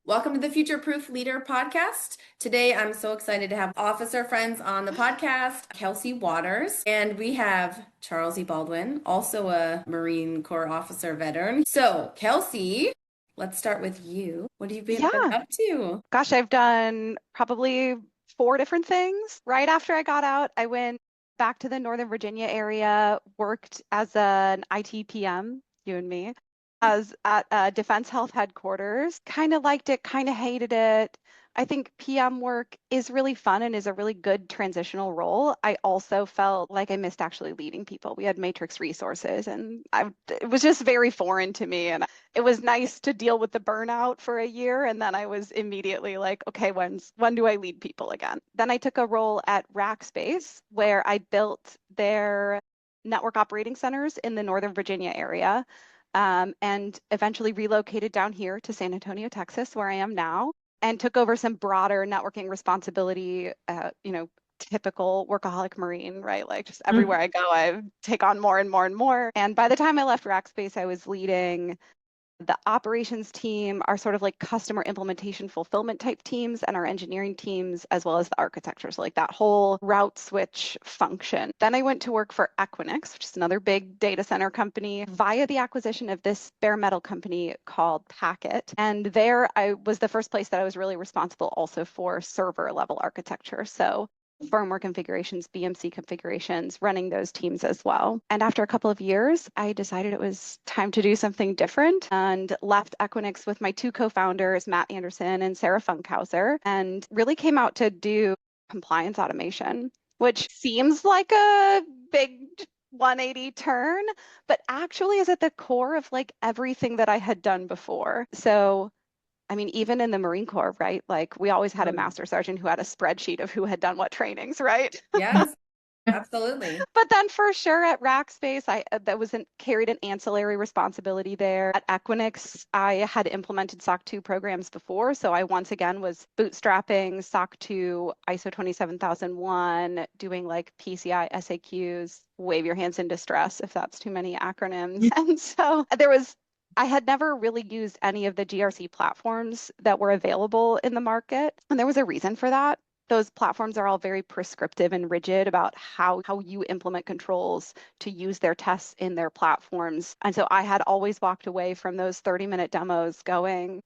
Welcome to the Future Proof Leader podcast. Today, I'm so excited to have officer friends on the podcast, Kelsey Waters, and we have Charlsie Baldwin, also a Marine Corps officer veteran. So, Kelsey, let's start with you. What have you been up to? Gosh, I've done probably 4 different things. Right after I got out, I went back to the Northern Virginia area, worked as an IT PM, you and me, as at Defense Health Headquarters. Kind of liked it, kind of hated it. I think PM work is really fun and is a really good transitional role. I also felt like I missed actually leading people. We had matrix resources and it was just very foreign to me. And it was nice to deal with the burnout for a year. And then I was immediately like, okay, when do I lead people again? Then I took a role at Rackspace where I built their network operating centers in the Northern Virginia area. And eventually relocated down here to San Antonio, Texas, where I am now, and took over some broader networking responsibility, typical workaholic Marine, right? Like just everywhere I go, I take on more and more and more. And by the time I left Rackspace, I was leading the operations team, our sort of like customer implementation fulfillment type teams, and our engineering teams, as well as the architecture. So like that whole route switch function. Then I went to work for Equinix, which is another big data center company, via the acquisition of this bare metal company called Packet. And there I was the first place that I was really responsible also for server level architecture. So firmware configurations, BMC configurations, running those teams as well. And after a couple of years, I decided it was time to do something different and left Equinix with my 2 co-founders, Matt Anderson and Sarah Funkhauser, and really came out to do compliance automation, which seems like a big 180 turn, but actually is at the core of like everything that I had done before. So I mean, even in the Marine Corps, right? Like we always had a master sergeant who had a spreadsheet of who had done what trainings, right? Yes, absolutely. But then for sure at Rackspace, carried an ancillary responsibility there. At Equinix, I had implemented SOC 2 programs before. So I once again was bootstrapping SOC 2, ISO 27001, doing like PCI SAQs, wave your hands in distress if that's too many acronyms. And so I had never really used any of the GRC platforms that were available in the market. And there was a reason for that. Those platforms are all very prescriptive and rigid about how you implement controls to use their tests in their platforms. And so I had always walked away from those 30-minute demos going,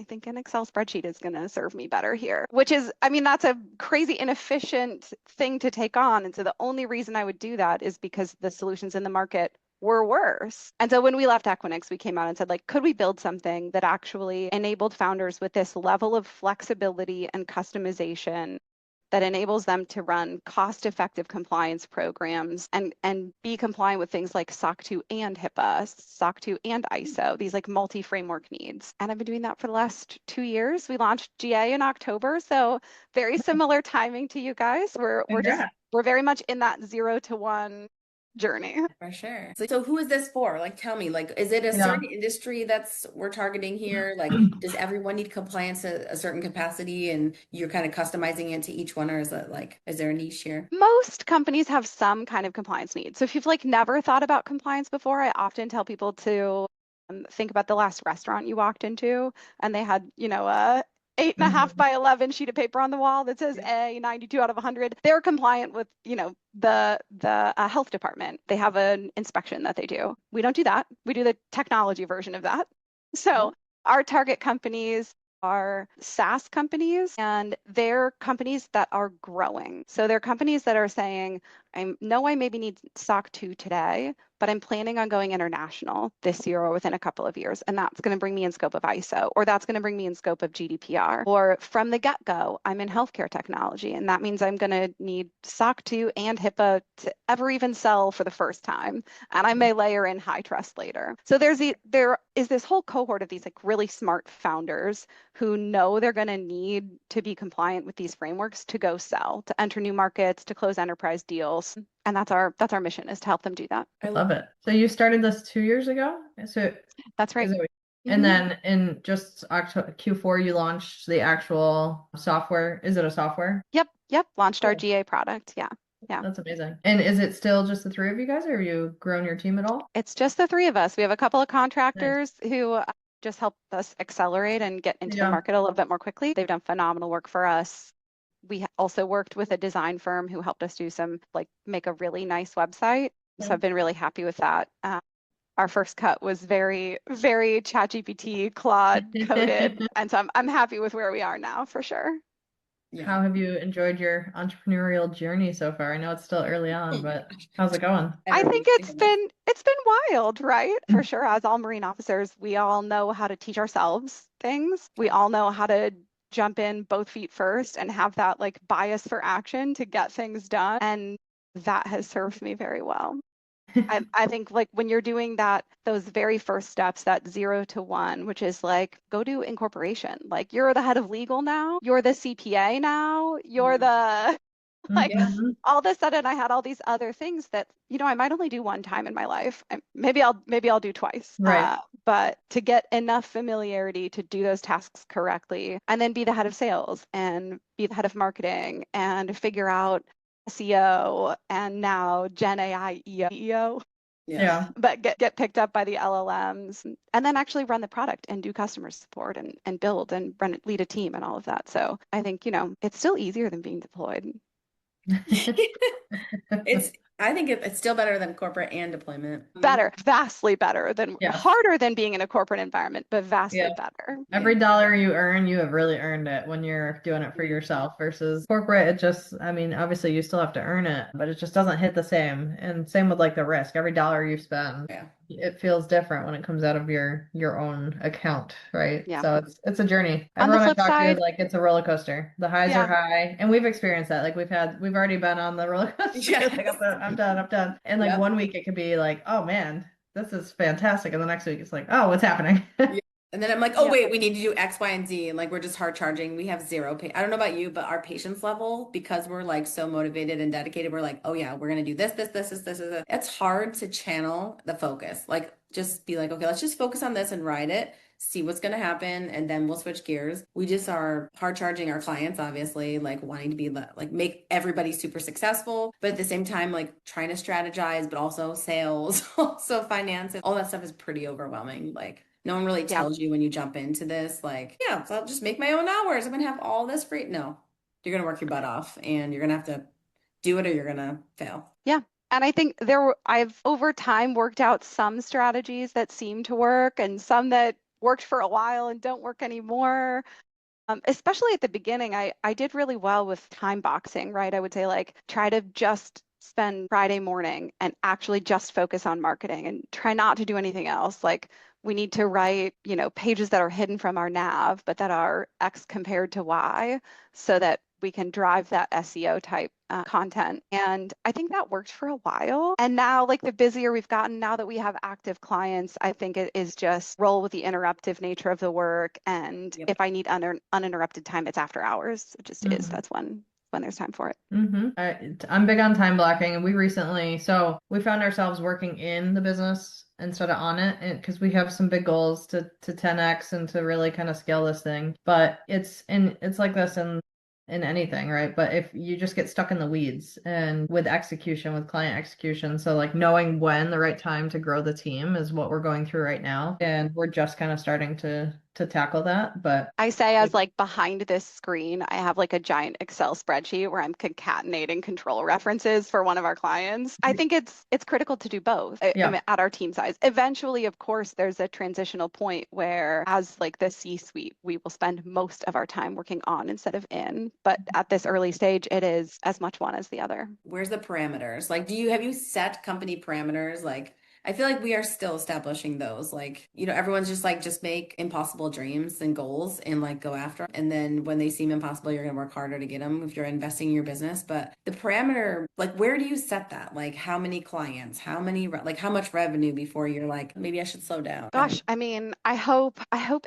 I think an Excel spreadsheet is going to serve me better here, which is, I mean, that's a crazy inefficient thing to take on. And so the only reason I would do that is because the solutions in the market were worse. And so when we left Equinix, we came out and said, like, could we build something that actually enabled founders with this level of flexibility and customization that enables them to run cost-effective compliance programs and be compliant with things like SOC 2 and HIPAA, SOC 2 and ISO, these like multi-framework needs. And I've been doing that for the last 2 years. We launched GA in October, so very similar timing to you guys. We're very much in that 0 to 1 journey. For sure. So who is this for? Like, tell me, like, is it a certain industry we're targeting here? Like, does everyone need compliance at a certain capacity and you're kind of customizing it to each one, or is there a niche here? Most companies have some kind of compliance needs. So if you've like never thought about compliance before, I often tell people to think about the last restaurant you walked into and they had, a 8.5 by 11 sheet of paper on the wall that says A, 92 out of 100. They're compliant with, the health department. They have an inspection that they do. We don't do that. We do the technology version of that. So our target companies are SaaS companies, and they're companies that are growing. So they're companies that are saying, I know I maybe need SOC 2 today, but I'm planning on going international this year or within a couple of years. And that's going to bring me in scope of ISO, or that's going to bring me in scope of GDPR. Or from the get-go, I'm in healthcare technology, and that means I'm going to need SOC 2 and HIPAA to ever even sell for the first time. And I may layer in high trust later. So there is this whole cohort of these like really smart founders who know they're going to need to be compliant with these frameworks to go sell, to enter new markets, to close enterprise deals. And that's our mission, is to help them do that. I love it. So you started this 2 years ago? So that's right. And then in just Q4, you launched the actual software. Is it a software? Yep. Launched our GA product. Yeah. That's amazing. And is it still just the 3 of you guys, or have you grown your team at all? It's just the 3 of us. We have a couple of contractors who just helped us accelerate and get into the Yeah. market a little bit more quickly. They've done phenomenal work for us. We also worked with a design firm who helped us do some, like, make a really nice website. So I've been really happy with that. Our first cut was very, very ChatGPT, Claude coded. And so I'm happy with where we are now for sure. Yeah. How have you enjoyed your entrepreneurial journey so far? I know it's still early on, but how's it going? I think Everyone's thinking it's been wild, right? For sure. As all Marine officers, we all know how to teach ourselves things. We all know how to jump in both feet first and have that like bias for action to get things done. And that has served me very well. I think like when you're doing that, those very first steps, that 0 to 1, which is like, go do incorporation. Like you're the head of legal now, you're the CPA now, you're the like Yeah. Mhm. all of a sudden I had all these other things that, I might only do one time in my life. Maybe I'll do twice. Right. But to get enough familiarity to do those tasks correctly and then be the head of sales and be the head of marketing and figure out SEO and now Gen AI EO, Yeah. but get picked up by the LLMs and then actually run the product and do customer support and build and lead a team and all of that. So I think, it's still easier than being deployed. I think it's still better than corporate and deployment. Better, vastly better than Yes. harder than being in a corporate environment, but vastly Yeah. better. Every dollar you earn, you have really earned it when you're doing it for yourself versus corporate. It just, I mean, obviously you still have to earn it, but it just doesn't hit the same. And same with like the risk. Every dollar you spend, Yeah. it feels different when it comes out of your own account, right? Yeah. So it's a journey. On the Everyone I flip talk to side, is like it's a roller coaster. The highs are yeah, high, and we've experienced that. Like we've already been on the roller coaster. Yeah. Like I'm done. And like Yep. one week it could be like, oh man, this is fantastic, and the next week it's like, oh, what's happening? Yeah. And then I'm like, oh Yep. wait, we need to do X, Y, and Z. And like we're just hard charging. We have zero pay. I don't know about you, but our patience level, because we're like so motivated and dedicated, we're like, oh yeah, we're gonna do this. It's hard to channel the focus. Like just be like, okay, let's just focus on this and ride it, see what's gonna happen, and then we'll switch gears. We just are hard charging our clients, obviously, like wanting to be like make everybody super successful, but at the same time, like trying to strategize, but also sales, also finance, all that stuff is pretty overwhelming. Like no one really Yeah. tells you when you jump into this, like, yeah, so I'll just make my own hours. I'm gonna have all this free. No, you're gonna work your butt off and you're gonna have to do it or you're gonna fail. Yeah. And I think I've over time worked out some strategies that seem to work and some that worked for a while and don't work anymore. Especially at the beginning, I did really well with time boxing, right? I would say like try to just spend Friday morning and actually just focus on marketing and try not to do anything else. Like we need to write, pages that are hidden from our nav, but that are X compared to Y so that we can drive that SEO type content. And I think that worked for a while. And now, like the busier we've gotten, now that we have active clients, I think it is just roll with the interruptive nature of the work. And Yep. if I need uninterrupted time, it's after hours. It just is. Mhm. That's when there's time for it. I'm big on time blocking, and we found ourselves working in the business instead of on it, because we have some big goals to 10x and to really kind of scale this thing. But it's like this in anything, right? But if you just get stuck in the weeds and with client execution, so like knowing when the right time to grow the team is what we're going through right now, and we're just kind of starting to tackle that. But I say as like behind this screen, I have like a giant Excel spreadsheet where I'm concatenating control references for one of our clients. I think it's critical to do both Yeah. at our team size. Eventually, of course, there's a transitional point where as like the C-suite, we will spend most of our time working on instead of in. But at this early stage, it is as much one as the other. Where's the parameters? Like, have you set company parameters? Like, I feel like we are still establishing those. Like, everyone's just like, just make impossible dreams and goals and like go after 'em. And then when they seem impossible, you're going to work harder to get them if you're investing in your business. But the parameter, like, where do you set that? Like, how many clients, how much revenue before you're like, maybe I should slow down? Gosh, I mean, I hope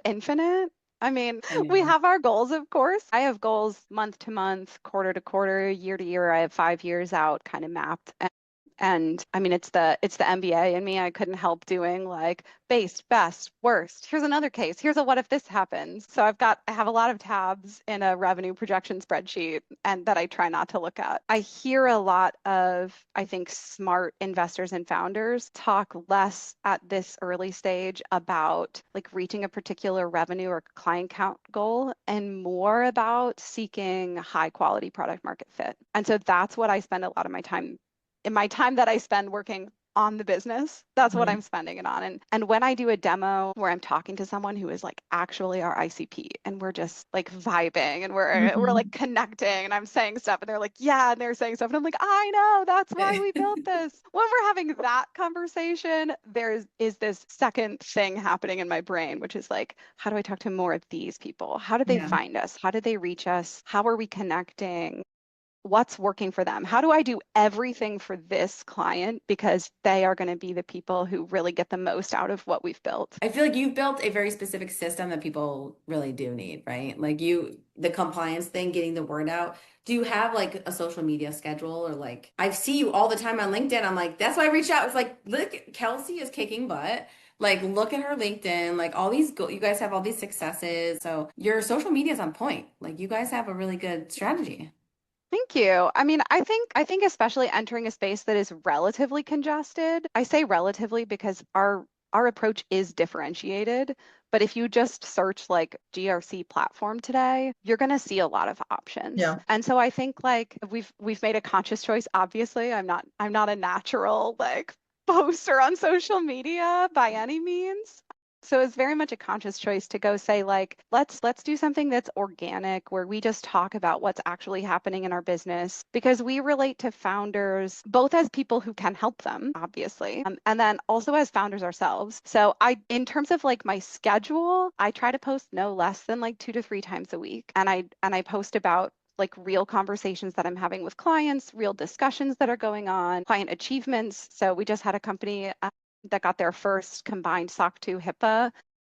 infinite. I mean, I we know. have our goals, of course. I have goals month to month, quarter to quarter, year to year. I have 5 years out kind of mapped. And And I mean, it's the MBA in me. I couldn't help doing like base, best, worst. Here's another case. Here's a what if this happens. So I have a lot of tabs in a revenue projection spreadsheet and that I try not to look at. I hear a lot of, I think, smart investors and founders talk less at this early stage about like reaching a particular revenue or client count goal and more about seeking high quality product market fit. And so that's what I spend a lot of my time in my time that I spend working on the business. That's what I'm spending it on. And when I do a demo where I'm talking to someone who is like actually our ICP and we're just like vibing and we're like connecting and I'm saying stuff and they're like, yeah, and they're saying stuff. And I'm like, I know, that's why we built this. When we're having that conversation, there is this second thing happening in my brain, which is like, how do I talk to more of these people? How do they find us? How do they reach us? How are we connecting? What's working for them? How do I do everything for this client because they are going to be the people who really get the most out of what we've built? I feel like you've built a very specific system that people really do need, right? Like the compliance thing, getting the word out. Do you have like a social media schedule or like, I see you all the time on LinkedIn. I'm like, that's why I reached out. It's like, look, Kelsey is kicking butt. Like, look at her LinkedIn, like all these, you guys have all these successes. So your social media is on point. Like you guys have a really good strategy. Thank you. I mean, I think especially entering a space that is relatively congested. I say relatively because our approach is differentiated, but if you just search like GRC platform today, you're going to see a lot of options. Yeah. And so I think like we've made a conscious choice. Obviously, I'm not a natural like poster on social media by any means. So it's very much a conscious choice to go say like, let's do something that's organic where we just talk about what's actually happening in our business because we relate to founders both as people who can help them, obviously, and then also as founders ourselves. So in terms of like my schedule, I try to post no less than like 2 to 3 times a week. And I post about like real conversations that I'm having with clients, real discussions that are going on, client achievements. So we just had a company that got their first combined SOC 2 HIPAA,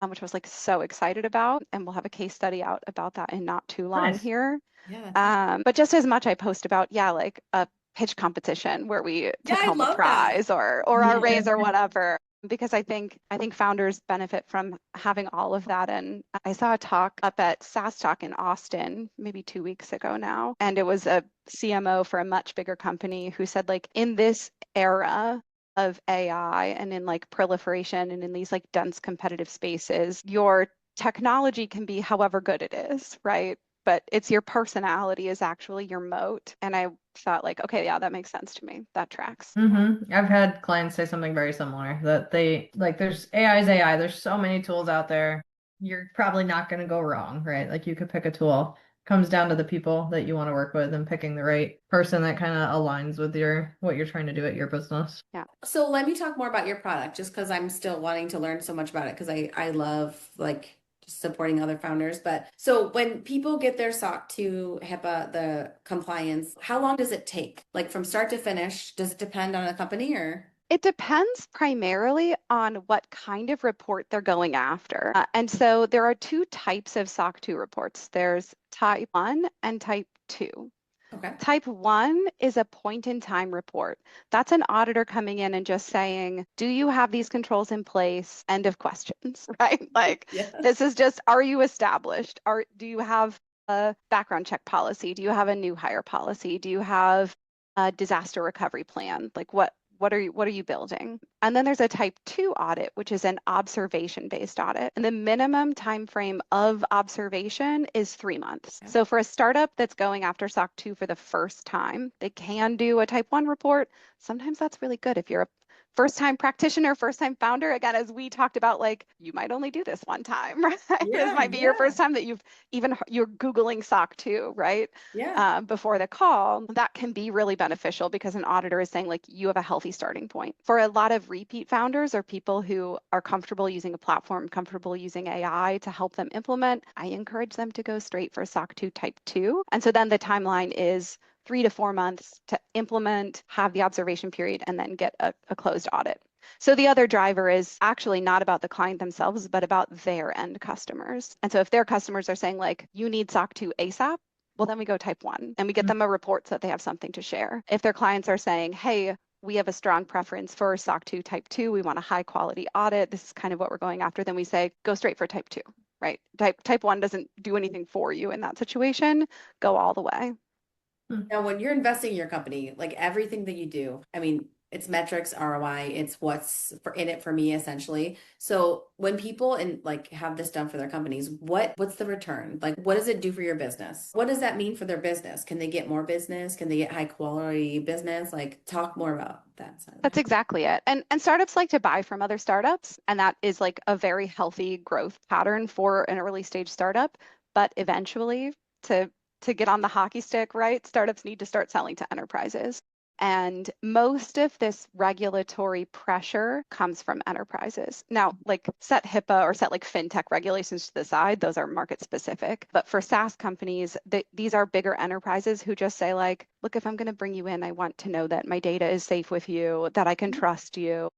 which I was like so excited about. And we'll have a case study out about that in not too long here. Yeah. But just as much I post about, like a pitch competition where we took I home a love prize that. or our raise or whatever. Because I think founders benefit from having all of that. And I saw a talk up at SaaS Talk in Austin, maybe 2 weeks ago now. And it was a CMO for a much bigger company who said like in this era of AI and in like proliferation and in these like dense competitive spaces, your technology can be however good it is, right? But it's your personality is actually your moat. And I thought like, okay, yeah, that makes sense to me. That tracks. I've had clients say something very similar that they like there's AI is AI. There's so many tools out there. You're probably not going to go wrong, right? Like you could pick a tool. Comes down to the people that you want to work with and picking the right person that kind of aligns with what you're trying to do at your business. Yeah. So let me talk more about your product just because I'm still wanting to learn so much about it because I love like supporting other founders. But so when people get their SOC 2 HIPAA, the compliance, how long does it take? Like from start to finish, does it depend on a company or? It depends primarily on what kind of report they're going after. And so there are 2 types of SOC 2 reports. There's type 1 and type 2. Okay. Type 1 is a point in time report. That's an auditor coming in and just saying, do you have these controls in place? End of questions, right? Like this is just, are you established? Do you have a background check policy? Do you have a new hire policy? Do you have a disaster recovery plan? Like what are you building? And then there's a type 2 audit, which is an observation-based audit. And the minimum time frame of observation is 3 months. Okay. So for a startup that's going after SOC 2 for the first time, they can do a type 1 report. Sometimes that's really good if you're a first-time practitioner, first-time founder. Again, as we talked about, like you might only do this one time, right? This might be your first time that you're Googling SOC 2, right? Before the call. That can be really beneficial because an auditor is saying like you have a healthy starting point. For a lot of repeat founders or people who are comfortable using a platform, comfortable using AI to help them implement, I encourage them to go straight for SOC 2 Type 2. And so then the timeline is 3 to 4 months to implement, have the observation period, and then get a closed audit. So the other driver is actually not about the client themselves, but about their end customers. And so if their customers are saying like, you need SOC 2 ASAP, well, then we go type 1 and we get them a report so that they have something to share. If their clients are saying, hey, we have a strong preference for SOC 2 Type 2. We want a high quality audit. This is kind of what we're going after. Then we say, go straight for Type 2, right? Type 1 doesn't do anything for you in that situation. Go all the way. Now, when you're investing in your company, like everything that you do, I mean, it's metrics, ROI, it's what's in it for me essentially. So when people have this done for their companies, what's the return? Like, what does it do for your business? What does that mean for their business? Can they get more business? Can they get high quality business? Like, talk more about that side. That's exactly it. And startups like to buy from other startups, and that is like a very healthy growth pattern for an early stage startup. But eventually, to get on the hockey stick, right, startups need to start selling to enterprises. And most of this regulatory pressure comes from enterprises. Now, like set HIPAA or set like fintech regulations to the side, those are market specific. But for SaaS companies, these are bigger enterprises who just say like, look, if I'm going to bring you in, I want to know that my data is safe with you, that I can trust you,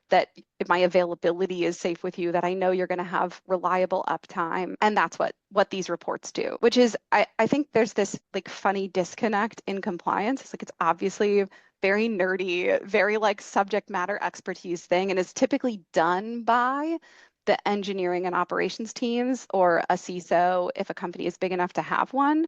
that my availability is safe with you, that I know you're going to have reliable uptime. And that's what these reports do, which is, I think there's this like funny disconnect in compliance. It's like, it's obviously very nerdy, very like subject matter expertise thing, and is typically done by the engineering and operations teams or a CISO if a company is big enough to have one.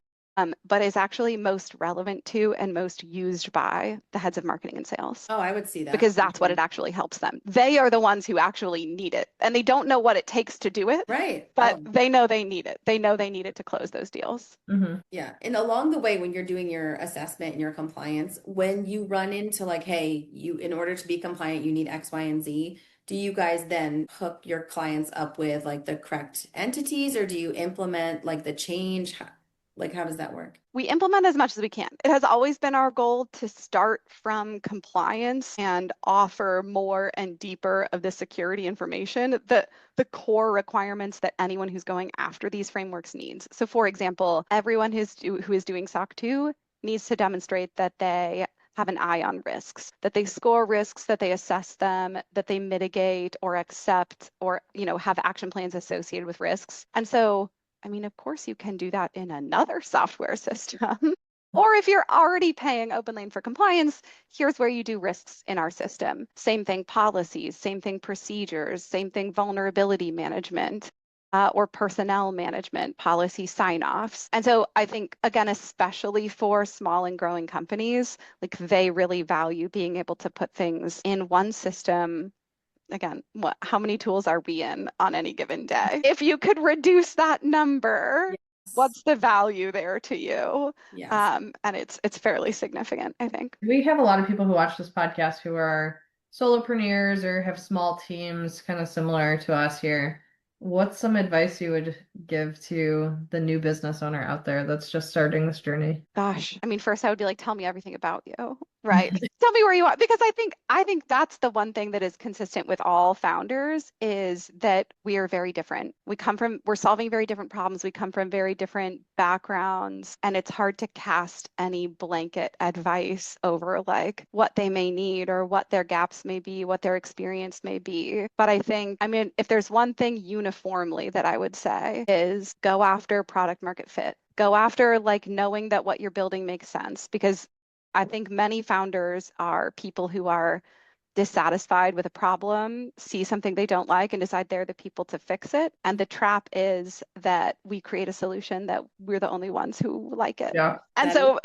But is actually most relevant to and most used by the heads of marketing and sales. Oh, I would see that. Because that's what it actually helps them. They are the ones who actually need it. And they don't know what it takes to do it. Right. But they know they need it. They know they need it to close those deals. Mm-hmm. Yeah. And along the way, when you're doing your assessment and your compliance, when you run into like, hey, in order to be compliant, you need X, Y, and Z. Do you guys then hook your clients up with like the correct entities, or do you implement like the change? Like, how does that work? We implement as much as we can. It has always been our goal to start from compliance and offer more and deeper of the security information, the core requirements that anyone who's going after these frameworks needs. So for example, everyone who is doing SOC 2 needs to demonstrate that they have an eye on risks, that they score risks, that they assess them, that they mitigate or accept or, have action plans associated with risks. And so I mean, of course you can do that in another software system. Or if you're already paying OpenLane for compliance, here's where you do risks in our system. Same thing, policies, same thing, procedures, same thing, vulnerability management or personnel management, policy sign-offs. And so I think, again, especially for small and growing companies, like they really value being able to put things in one system. Again, how many tools are we in on any given day? If you could reduce that number, yes, what's the value there to you? Yes. And it's fairly significant, I think. We have a lot of people who watch this podcast who are solopreneurs or have small teams, kind of similar to us here. What's some advice you would give to the new business owner out there that's just starting this journey? Gosh, I mean, first I would be like, tell me everything about you, right? Tell me where you are, because I think that's the one thing that is consistent with all founders is that we are very different. We're solving very different problems. We come from very different backgrounds, and it's hard to cast any blanket advice over like what they may need or what their gaps may be, what their experience may be. But I mean, if there's one thing uniformly that I would say is go after product market fit. Go after like knowing that what you're building makes sense, because I think many founders are people who are dissatisfied with a problem, see something they don't like, and decide they're the people to fix it. And the trap is that we create a solution that we're the only ones who like it. Yeah. And so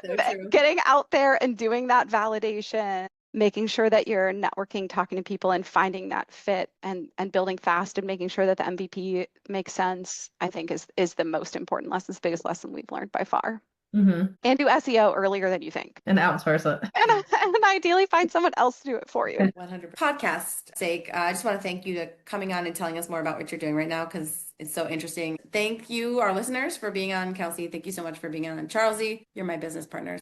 getting out there and doing that validation, making sure that you're networking, talking to people and finding that fit and building fast and making sure that the MVP makes sense, I think is the most important lesson, the biggest lesson we've learned by far. Mm-hmm. And do SEO earlier than you think. And outsource it. And ideally find someone else to do it for you. 100%. Podcast sake, I just want to thank you to coming on and telling us more about what you're doing right now, because it's so interesting. Thank you, our listeners, for being on. Kelsey, thank you so much for being on. Charlsie, you're my business partner.